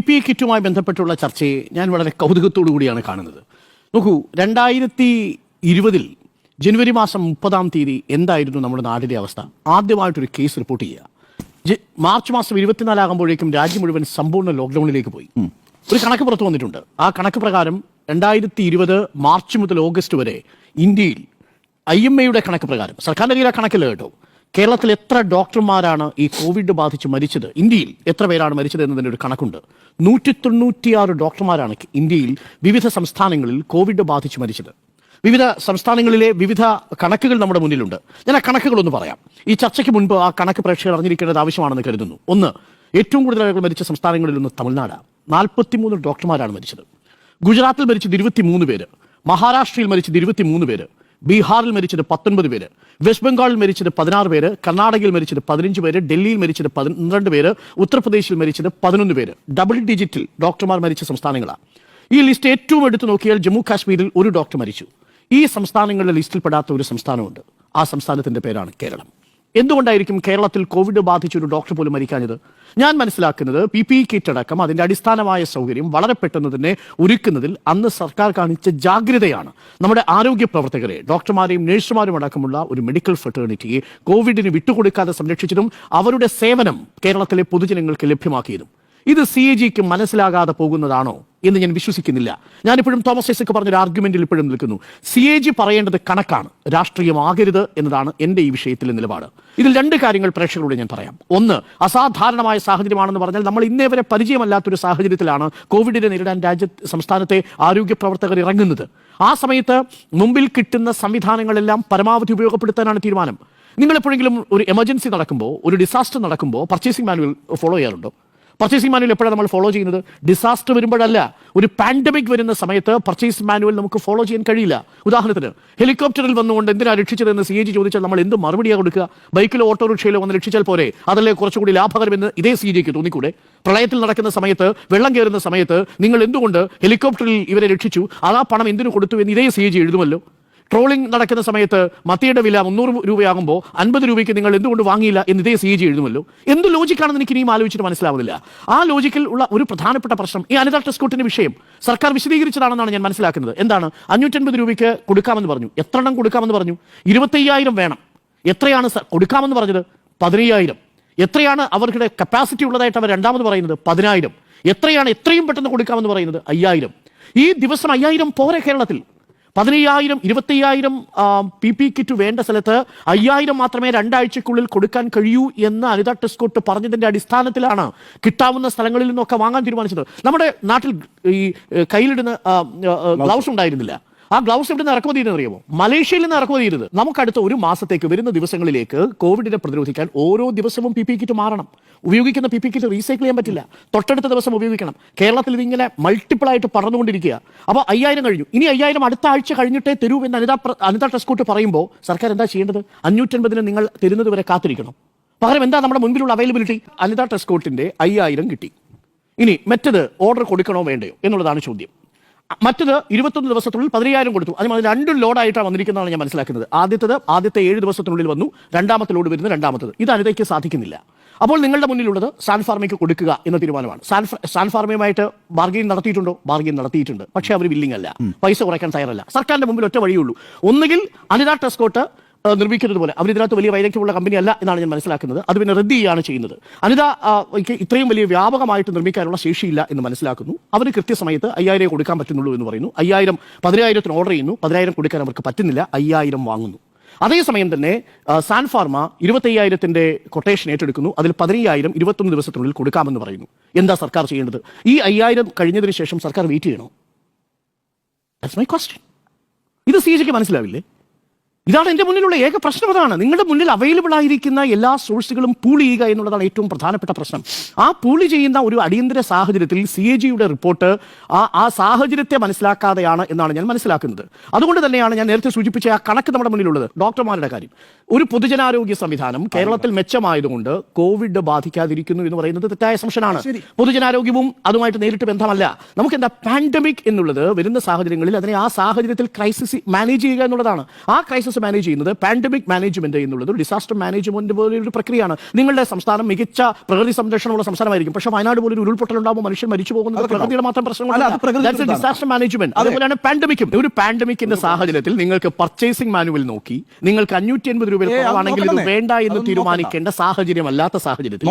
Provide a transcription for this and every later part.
PPE കിറ്റുമായി ബന്ധപ്പെട്ടുള്ള ചർച്ചയെ ഞാൻ വളരെ കൗതുകത്തോടു കൂടിയാണ് കാണുന്നത്. നോക്കൂ, 2020 ജനുവരി മാസം 30-ാം തീയതി എന്തായിരുന്നു നമ്മുടെ നാടിൻ്റെ അവസ്ഥ? ആദ്യമായിട്ടൊരു കേസ് റിപ്പോർട്ട് ചെയ്യുക. മാർച്ച് മാസം 24 ആകുമ്പോഴേക്കും രാജ്യം മുഴുവൻ സമ്പൂർണ്ണ ലോക്ക്ഡൌണിലേക്ക് പോയി. ഒരു കണക്ക് പുറത്തു വന്നിട്ടുണ്ട്. ആ കണക്ക് പ്രകാരം 2020 മാർച്ച് മുതൽ ഓഗസ്റ്റ് വരെ ഇന്ത്യയിൽ IMAയുടെ കണക്ക് പ്രകാരം, സർക്കാരിൻ്റെ കീഴിലെ കണക്കല്ല കേട്ടോ, കേരളത്തിൽ എത്ര ഡോക്ടർമാരാണ് ഈ കോവിഡ് ബാധിച്ച് മരിച്ചത്, ഇന്ത്യയിൽ എത്ര പേരാണ് മരിച്ചത് എന്നതിൻ്റെ ഒരു കണക്കുണ്ട്. 196 ഡോക്ടർമാരാണ് ഇന്ത്യയിൽ വിവിധ സംസ്ഥാനങ്ങളിൽ കോവിഡ് ബാധിച്ച് മരിച്ചത്. വിവിധ സംസ്ഥാനങ്ങളിലെ വിവിധ കണക്കുകൾ നമ്മുടെ മുന്നിലുണ്ട്. ഞാൻ ആ കണക്കുകളൊന്ന് പറയാം. ഈ ചർച്ചയ്ക്ക് മുൻപ് ആ കണക്ക് പ്രേക്ഷകർ അറിഞ്ഞിരിക്കേണ്ടത് ആവശ്യമാണെന്ന് കരുതുന്നു. ഒന്ന്, ഏറ്റവും കൂടുതൽ ആളുകൾ മരിച്ച സംസ്ഥാനങ്ങളിലൊന്ന് തമിഴ്നാടാണ്. 43 ഡോക്ടർമാരാണ് മരിച്ചത്. ഗുജറാത്തിൽ മരിച്ചത് 23 പേര്, മഹാരാഷ്ട്രയിൽ മരിച്ചത് 23 പേര്, ബീഹാറിൽ മരിച്ചത് 19 പേര്, വെസ്റ്റ് ബംഗാളിൽ മരിച്ചത് 16 പേര്, കർണാടകയിൽ മരിച്ചത് 15 പേര്, ഡൽഹിയിൽ മരിച്ചത് 12 പേര്, ഉത്തർപ്രദേശിൽ മരിച്ചത് 11 പേര്. ഡബിൾ ഡിജിറ്റിൽ ഡോക്ടർമാർ മരിച്ച സംസ്ഥാനങ്ങളാണ്. ഈ ലിസ്റ്റ് ഏറ്റവും എടുത്തു നോക്കിയാൽ ജമ്മു കാശ്മീരിൽ ഒരു ഡോക്ടർ മരിച്ചു. ഈ സംസ്ഥാനങ്ങളുടെ ലിസ്റ്റിൽപ്പെടാത്ത ഒരു സംസ്ഥാനമുണ്ട്. ആ സംസ്ഥാനത്തിന്റെ പേരാണ് കേരളം. എന്തുകൊണ്ടായിരിക്കും കേരളത്തിൽ കോവിഡ് ബാധിച്ചൊരു ഡോക്ടർ പോലും മരിക്കാഞ്ഞത്? ഞാൻ മനസ്സിലാക്കുന്നത് PPE കിറ്റ് അടക്കം അതിൻ്റെ അടിസ്ഥാനമായ സൗകര്യം വളരെ പെട്ടെന്ന് തന്നെ ഒരുക്കുന്നതിൽ അന്ന് സർക്കാർ കാണിച്ച ജാഗ്രതയാണ് നമ്മുടെ ആരോഗ്യ പ്രവർത്തകരെ, ഡോക്ടർമാരെയും നഴ്സുമാരും അടക്കമുള്ള ഒരു മെഡിക്കൽ ഫ്രട്ടേണിറ്റിയെ കോവിഡിന് വിട്ടുകൊടുക്കാതെ സംരക്ഷിച്ചതും അവരുടെ സേവനം കേരളത്തിലെ പൊതുജനങ്ങൾക്ക് ലഭ്യമാക്കിയതും. ഇത് CAGക്ക് മനസ്സിലാകാതെ പോകുന്നതാണോ എന്ന് ഞാൻ വിശ്വസിക്കുന്നില്ല. ഞാനിപ്പോഴും തോമസ് ഐസക് പറഞ്ഞൊരു ആർഗ്യുമെന്റിൽ ഇപ്പോഴും നിൽക്കുന്നു. CAG പറയേണ്ടത് കണക്കാണ്, രാഷ്ട്രീയമാകരുത് എന്നതാണ് എൻ്റെ ഈ വിഷയത്തിലെ നിലപാട്. ഇതിൽ 2 കാര്യങ്ങൾ പ്രേക്ഷകരോട് ഞാൻ പറയാം. ഒന്ന്, അസാധാരണമായ സാഹചര്യമാണെന്ന് പറഞ്ഞാൽ നമ്മൾ ഇന്നേ വരെ പരിചയമല്ലാത്തൊരു സാഹചര്യത്തിലാണ് കോവിഡിനെ നേരിടാൻ സംസ്ഥാനത്തെ ആരോഗ്യ പ്രവർത്തകർ ഇറങ്ങുന്നത്. ആ സമയത്ത് മുമ്പിൽ കിട്ടുന്ന സംവിധാനങ്ങളെല്ലാം പരമാവധി ഉപയോഗപ്പെടുത്താനാണ് തീരുമാനം. നിങ്ങൾ എപ്പോഴെങ്കിലും ഒരു എമർജൻസി നടക്കുമ്പോൾ, ഒരു ഡിസാസ്റ്റർ നടക്കുമ്പോൾ പർച്ചേസിംഗ് മാനുവൽ ഫോളോ ചെയ്യാറുണ്ടോ? പർച്ചേസിംഗ് മാനുവൽ എപ്പോഴാണ് നമ്മൾ ഫോളോ ചെയ്യുന്നത്? ഡിസാസ്റ്റർ വരുമ്പോഴല്ല. ഒരു പാൻഡമിക് വരുന്ന സമയത്ത് പർച്ചേസ് മാനുവൽ നമുക്ക് ഫോളോ ചെയ്യാൻ കഴിയില്ല. ഉദാഹരണത്തിന്, ഹെലികോപ്റ്ററിൽ വന്നുകൊണ്ട് എന്തിനാണ് രക്ഷിച്ചതെന്ന് CAG ചോദിച്ചാൽ നമ്മൾ എന്ത് മറുപടിയാണ് കൊടുക്കുക? ബൈക്കിലോ ഓട്ടോറിക്ഷയിലോ വന്ന് രക്ഷിച്ചാൽ പോരെ? അതല്ലേ കുറച്ചുകൂടി ലാഭകരമെന്ന് ഇതേ CAGക്ക് തോന്നിക്കൂടെ? പ്രളയത്തിൽ നടക്കുന്ന സമയത്ത്, വെള്ളം കയറുന്ന സമയത്ത് നിങ്ങൾ എന്തുകൊണ്ട് ഹെലികോപ്റ്ററിൽ ഇവരെ രക്ഷിച്ചു, ആ പണം എന്തിനു കൊടുത്തു എന്ന് ഇതേ CAG എഴുതുമല്ലോ. ട്രോളിംഗ് നടക്കുന്ന സമയത്ത് മത്തിയുടെ വില 300 രൂപയാകുമ്പോൾ 50 രൂപയ്ക്ക് നിങ്ങൾ എന്തുകൊണ്ട് വാങ്ങിയില്ല എന്ന് ഇതേ CAG എഴുതുമല്ലോ. എന്ത് ലോജിക്കാണെന്ന് എനിക്ക് ഇനിയും ആലോചിച്ചിട്ട് മനസ്സിലാവുന്നില്ല. ആ ലോജിക്കിൽ ഉള്ള ഒരു പ്രധാനപ്പെട്ട പ്രശ്നം ഈ അനിത ടെസ്കോട്ടിന്റെ വിഷയം സർക്കാർ വിശദീകരിച്ചതാണെന്നാണ് ഞാൻ മനസ്സിലാക്കുന്നത്. എന്താണ്? 550 രൂപയ്ക്ക് കൊടുക്കാമെന്ന് പറഞ്ഞു. എത്ര എണ്ണം കൊടുക്കാമെന്ന് പറഞ്ഞു? 25,000 വേണം. എത്രയാണ് കൊടുക്കാമെന്ന് പറഞ്ഞത്? 15,000. എത്രയാണ് അവരുടെ കപ്പാസിറ്റി ഉള്ളതായിട്ട് അവർ രണ്ടാമത് പറയുന്നത്? 10,000. എത്രയാണ് എത്രയും പെട്ടെന്ന് കൊടുക്കാമെന്ന് പറയുന്നത്? 5,000. ഈ ദിവസം 5,000 പോരെ കേരളത്തിൽ? 15,000, 25,000 PPE കിറ്റ് വേണ്ട സ്ഥലത്ത് 5,000 മാത്രമേ 2 ആഴ്ചക്കുള്ളിൽ കൊടുക്കാൻ കഴിയൂ എന്ന് അനിത ടെസ്കോട്ട് പറഞ്ഞതിന്റെ അടിസ്ഥാനത്തിലാണ് കിട്ടാവുന്ന സ്ഥലങ്ങളിൽ നിന്നൊക്കെ വാങ്ങാൻ തീരുമാനിച്ചത്. നമ്മുടെ നാട്ടിൽ ഈ കയ്യിലിടുന്ന ഗ്ലൗസ് ഉണ്ടായിരുന്നില്ല. ആ ഗ്ലൗസ് എവിടെ നിന്ന് ഇറക്കുമതി ചെയ്യുന്നത് അറിയാമോ? മലേഷ്യയിൽ നിന്ന് ഇറക്കുമതി ചെയ്തത്. നമുക്കടുത്ത ഒരു മാസത്തേക്ക് വരുന്ന ദിവസങ്ങളിലേക്ക് കോവിഡിനെ പ്രതിരോധിക്കാൻ ഓരോ ദിവസവും PPE കിറ്റ് മാറണം. ഉപയോഗിക്കുന്ന PPE കിറ്റ് റീസൈക്കിൾ ചെയ്യാൻ പറ്റില്ല. തൊട്ടടുത്ത ദിവസം ഉപയോഗിക്കണം. കേരളത്തിൽ ഇതിങ്ങനെ മൾട്ടിപ്പിൾ ആയിട്ട് പറഞ്ഞുകൊണ്ടിരിക്കുക. അപ്പോൾ 5,000 കഴിഞ്ഞു. ഇനി 5,000 അടുത്ത ആഴ്ച കഴിഞ്ഞിട്ടേ തരൂ എന്ന് അനിത ടെസ്കോട്ട് പറയുമ്പോൾ സർക്കാർ എന്താ ചെയ്യേണ്ടത്? 550 നിങ്ങൾ തരുന്നത് വരെ കാത്തിരിക്കണം. പകരം എന്താ നമ്മുടെ മുൻപിലുള്ള അവൈലബിലിറ്റി? അനിത ടെസ്കോട്ടിന്റെ 5,000 കിട്ടി. ഇനി മറ്റത് ഓർഡർ കൊടുക്കണോ വേണ്ടയോ എന്നുള്ളതാണ് ചോദ്യം. മറ്റത് 21 ദിവസത്തിനുള്ളിൽ 15,000 കൊടുത്തു. അതിന് 2 ലോഡായിട്ടാണ് വന്നിരിക്കുന്നതാണ് ഞാൻ മനസ്സിലാക്കുന്നത്. ആദ്യത്തെ 7 ദിവസത്തിനുള്ളിൽ വന്നു, രണ്ടാമത്തെ ലോഡ് വരുന്നത് രണ്ടാമത്തത്. ഇത് അനിതയ്ക്ക് സാധിക്കുന്നില്ല. അപ്പോൾ നിങ്ങളുടെ മുന്നിലുള്ളത് സാൻഫാർമയ്ക്ക് കൊടുക്കുക എന്ന തീരുമാനമാണ്. സാൻഫാർമയുമായിട്ട് ബാർഗെയിൻ നടത്തിയിട്ടുണ്ടോ? ബാർഗെയിൻ നടത്തിയിട്ടുണ്ട്. പക്ഷേ അവർ വില്ലിംഗ് അല്ല, പൈസ കുറയ്ക്കാൻ തയ്യാറല്ല. സർക്കാരിന്റെ മുമ്പിൽ ഒറ്റ വഴിയുള്ളൂ. ഒന്നുകിൽ അനിത ടെസ്കോട്ട് നിർമ്മിക്കുന്നത് പോലെ, അവരിതിനകത്ത് വലിയ വൈദഗ്ധ്യമുള്ള കമ്പനി അല്ല എന്നാണ് ഞാൻ മനസ്സിലാക്കുന്നത്, അത് പിന്നെ റദ്ദ് ചെയ്യുകയാണ് ചെയ്യുന്നത്. അനിത ഇത്രയും വലിയ വ്യാപകമായിട്ട് നിർമ്മിക്കാനുള്ള ശേഷിയില്ല എന്ന് മനസ്സിലാക്കുന്നു. അവർ കൃത്യസമയത്ത് 5,000 കൊടുക്കാൻ പറ്റുന്നുള്ളൂ എന്ന് പറയുന്നു. 15,000 ഓർഡർ ചെയ്യുന്നു. 10,000 കൊടുക്കാൻ അവർക്ക് പറ്റുന്നില്ല. 5,000 വാങ്ങുന്നു. അതേസമയം തന്നെ സാൻഫാർമ 25,000 കൊട്ടേഷൻ ഏറ്റെടുക്കുന്നു. അതിൽ 15,000 21 ദിവസത്തിനുള്ളിൽ കൊടുക്കാമെന്ന് പറയുന്നു. എന്താ സർക്കാർ ചെയ്യേണ്ടത്? ഈ 5,000 കഴിഞ്ഞതിന് ശേഷം സർക്കാർ വെയിറ്റ് ചെയ്യണോ? That's my question. ഇത് CAGക്ക് മനസ്സിലാവില്ലേ? ഇതാണ് എൻ്റെ മുന്നിലുള്ള ഏക പ്രശ്നം. അതാണ് നിങ്ങളുടെ മുന്നിൽ അവൈലബിൾ ആയിരിക്കുന്ന എല്ലാ സോഴ്സുകളും പൂൾ ചെയ്യുക എന്നുള്ളതാണ് ഏറ്റവും പ്രധാനപ്പെട്ട പ്രശ്നം. ആ പൂൾ ചെയ്യുന്ന ഒരു അടിയന്തര സാഹചര്യത്തിൽ CAGയുടെ റിപ്പോർട്ട് ആ സാഹചര്യത്തെ മനസ്സിലാക്കാതെയാണ് എന്നാണ് ഞാൻ മനസ്സിലാക്കുന്നത്. അതുകൊണ്ട് തന്നെയാണ് ഞാൻ നേരത്തെ സൂചിപ്പിച്ച ആ കണക്ക് നമ്മുടെ മുന്നിലുള്ളത്. ഡോക്ടർമാരുടെ കാര്യം, ഒരു പൊതുജനാരോഗ്യ സംവിധാനം കേരളത്തിൽ മെച്ചമായതുകൊണ്ട് കോവിഡ് ബാധിക്കാതിരിക്കുന്നു എന്ന് പറയുന്നത് തെറ്റായ അസംഷനാണ്. പൊതുജനാരോഗ്യവും അതുമായിട്ട് നേരിട്ട് ബന്ധമല്ല. നമുക്ക് എന്താ പാൻഡമിക് എന്നുള്ളത് വരുന്ന സാഹചര്യങ്ങളിൽ അതിനെ ആ സാഹചര്യത്തിൽ ക്രൈസിസ് മാനേജ് ചെയ്യുക എന്നുള്ളതാണ്. ആ ക്രൈസിസ് ഇൻഷുറൻസ് മാനേജ് ചെയ്യുന്നത് പാൻഡമിക് മാനേജ്മെന്റ് എന്നുള്ളത് ഒരു ഡിസാസ്റ്റർ മാനേജ്മെന്റ് പോലെ ഒരു പ്രക്രിയയാണ്. നിങ്ങളുടെ സംസ്ഥാനം മികച്ച പ്രകൃതി സംരക്ഷണമുള്ള സംസ്ഥാനമായിരിക്കും, പക്ഷേ വയനാട് പോലെ ഒരു ഉരുൾപൊട്ടൽ ഉണ്ടാകുമ്പോൾ മനുഷ്യൻ മരിച്ചു പോകുന്നത് പ്രകൃതിയുടെ മാത്രം പ്രശ്നമാണ്. ഡിസാസ്റ്റർ മാനേജ്മെന്റ് അതുപോലെയാണ് പാൻഡമിക്കും. ഒരു പാൻഡമിക്കിന്റെ സാഹചര്യത്തിൽ നിങ്ങൾക്ക് പർച്ചേസിംഗ് മാനുവൽ നോക്കി നിങ്ങൾക്ക് 550 രൂപയിൽ കുറവാണെങ്കിൽ ഇത് വേണ്ട എന്ന് തീരുമാനിക്കേണ്ട സാഹചര്യമല്ലാത്ത സാഹചര്യത്തിൽ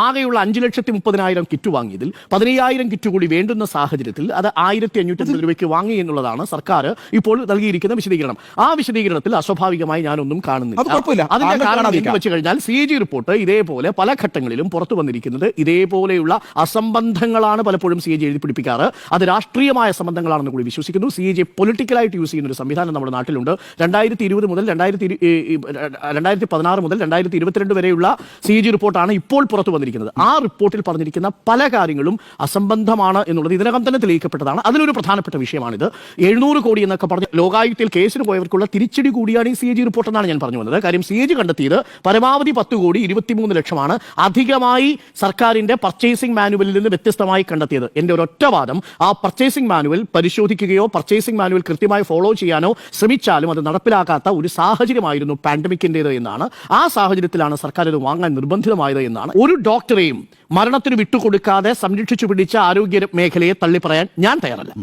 ആകെയുള്ള 5,30,000 കിറ്റ് വാങ്ങിയതിൽ 15,000 കിറ്റ് കൂടി വേണ്ടുന്ന സാഹചര്യത്തിൽ അത് 1,550 രൂപയ്ക്ക് വാങ്ങി എന്നുള്ളതാണ് സർക്കാർ ഇപ്പോൾ നൽകിയിരിക്കുന്ന വിശദീകരണം. ആ വിശദീകരണത്തിൽ അസ്വാഭാവികമായി ഞാനൊന്നും കാണുന്നില്ല. അതിന്റെ കാരണം എന്ന് വെച്ച് കഴിഞ്ഞാൽ CAG റിപ്പോർട്ട് ഇതേപോലെ പല ഘട്ടങ്ങളിലും പുറത്തു വന്നിരിക്കുന്നത് ഇതേപോലെയുള്ള അസംബന്ധങ്ങളാണ് പലപ്പോഴും CAG എഴുതി പിടിപ്പിക്കാറ്. അത് രാഷ്ട്രീയമായ സംബന്ധങ്ങളാണെന്ന് കൂടി വിശ്വസിക്കുന്നു. CAG പൊളിറ്റിക്കലായിട്ട് യൂസ് ചെയ്യുന്ന ഒരു സംവിധാനം നമ്മുടെ നാട്ടിലുണ്ട്. 2020 മുതൽ 2016 മുതൽ 2022 വരെയുള്ള CAG റിപ്പോർട്ടാണ് ഇപ്പോൾ പുറത്തു വന്നിരിക്കുന്നത്. ആ റിപ്പോർട്ടിൽ പറഞ്ഞിരിക്കുന്ന പല കാര്യങ്ങളും അസംബന്ധമാണ് എന്നുള്ളത് ഇതിനകം തന്നെ തെളിയിക്കപ്പെട്ടതാണ്. അതിലൊരു പ്രധാനപ്പെട്ട വിഷയമാണിത്. 700 കോടി എന്നൊക്കെ പറഞ്ഞ് ലോകായുക്തയിൽ കേസിന് പോയവർക്കുള്ള തിരിച്ചടി കൂടിയാണ് ഈ CAG റിപ്പോർട്ട് എന്നാണ് ഞാൻ പറഞ്ഞു വന്നത്. കാര്യം CAG കണ്ടെത്തിയത് പരമാവധി 10 കോടി 23 ലക്ഷമാണ് അധികമായി സർക്കാരിന്റെ പർച്ചേസിംഗ് മാനുവലിൽ നിന്ന് വ്യത്യസ്തമായി കണ്ടെത്തിയത്. എന്റെ ഒരൊറ്റ വാദം, ആ പർച്ചേസിംഗ് മാനുവൽ പരിശോധിക്കുകയോ പർച്ചേസിംഗ് മാനുവൽ കൃത്യമായി ഫോളോ ചെയ്യാനോ ശ്രമിച്ചാലും അത് നടപ്പിലാക്കാത്ത ഒരു സാഹചര്യമായിരുന്നു പാൻഡമിക്കിന്റേത് എന്നാണ്. ആ സാഹചര്യത്തിലാണ് സർക്കാർ ഇത് വാങ്ങാൻ നിർബന്ധിതമായത് എന്നാണ്. ഒരു ഡോക്ടറെയും മരണത്തിന് വിട്ടുകൊടുക്കാതെ സംരക്ഷിച്ചു പിടിച്ച ആരോഗ്യ മേഖലയെ തള്ളിപ്പറയാൻ ഞാൻ തയ്യാറല്ല.